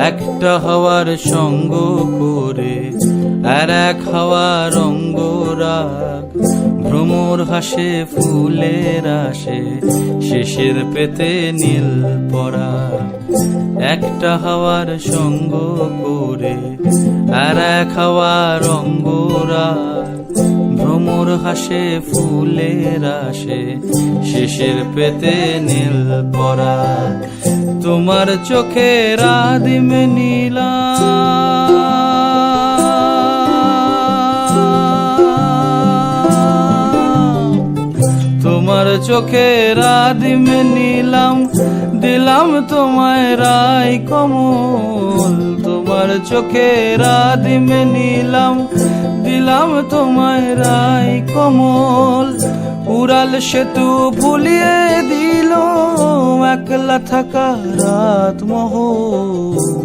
একটা হাওয়ার সঙ্গ করে আর এক হাওয়ার অঙ্গরাগ, ভ্রমর হাসে ফুলের আসে শেষের পেতে নীল পরাগ। একটা হাওয়ার সঙ্গ করে আর এক হাওয়ার অঙ্গরাগ, ভ্রমর হাসে ফুলের আসে শেষের পেতে নীল পরাগ। তোমার চোখের আদিম নীলা, তোমার চোখের আদিম নীলাম, দিলাম তোমায় রাই কমল। তোমার চোখের আদিম নীলাম, দিলাম তোমায় রাই কমল। উড়াল সেতু ভুলিয়ে দিল একলা থাকা রাত মহল।